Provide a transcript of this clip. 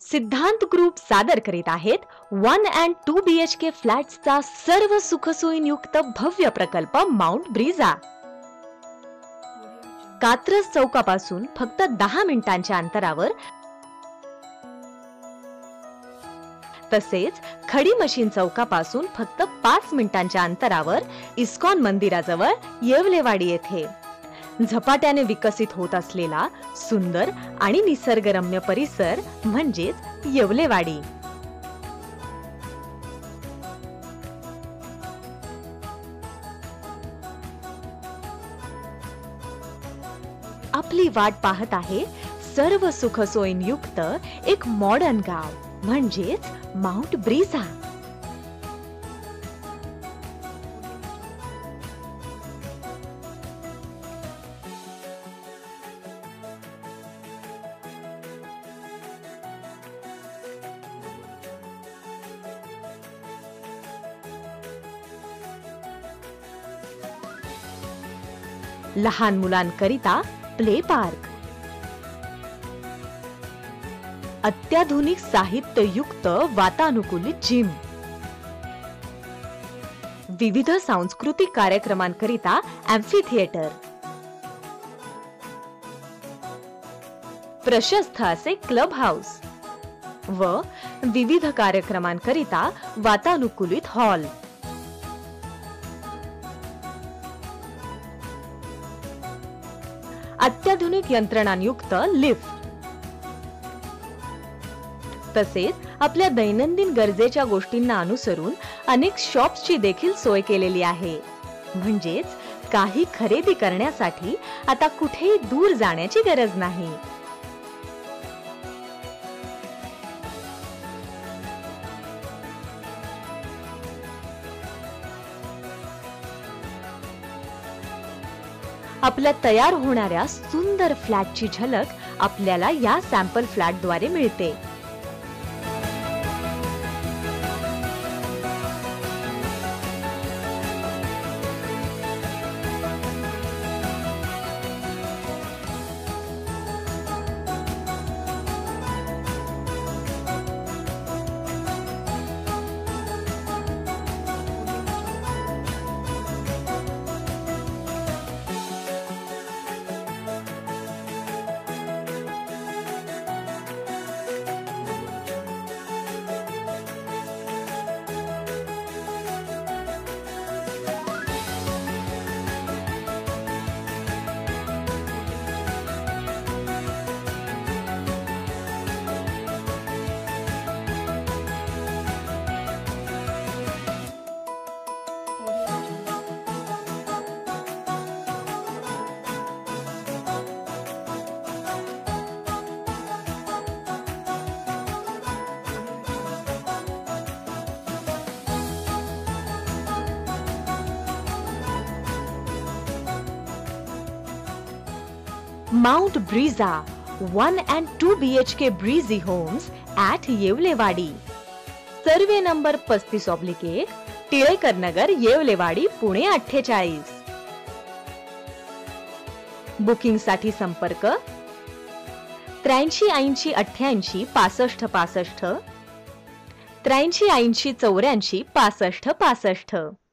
सिद्धांत ग्रुप सादर करीत आहेत 1 and 2 BHK फ्लॅट्सचा सर्व सुखसोयींयुक्त भव्य प्रकल्प माउंट ब्रिझा. कात्रज चौकापासून फक्त 10 मिनिटांच्या अंतरावर, तसेच खडी मशीन चौकापासून फक्त 5 मिनिटांच्या अंतरावर इस्कॉन मंदिराजवळ येवलेवाडी येथे झपाट्याने विकसित होत असलेला सुंदर आणि निसर्गरम्य परिसर म्हणजेच येवलेवाडी. आपली वाट पाहत आहे सर्व सुखसोयींयुक्त एक मॉडर्न गाव म्हणजेच माउंट ब्रिझा. लहान मुलांकरिता प्ले पार्क, अत्याधुनिक साहित्ययुक्त वातानुकूलित जिम, विविध सांस्कृतिक कार्यक्रमांकरिता ॲम्फी थिएटर, प्रशस्त असे क्लब हाऊस व विविध कार्यक्रमांकरिता वातानुकूलित हॉल. अत्याधुनिक यंत्रणांयुक्त लिफ्ट, तसेच आपल्या दैनंदिन गरजेच्या गोष्टींना अनुसरून अनेक शॉप्सची देखील सोय केलेली आहे. म्हणजेच काही खरेदी करण्यासाठी आता कुठेही दूर जाण्याची गरज नाही. आपल्या तयार होणाऱ्या सुंदर फ्लॅटची झलक आपल्याला या सॅम्पल फ्लॅटद्वारे मिळते. Mount Briza 1 and 2 BHK breezy homes at Yewalewadi. Survey number 35/1, Tilekar Nagar, Yewalewadi, Pune 48. Booking साठी संपर्क 83 80 88 65 65, 83 80 84 65 65.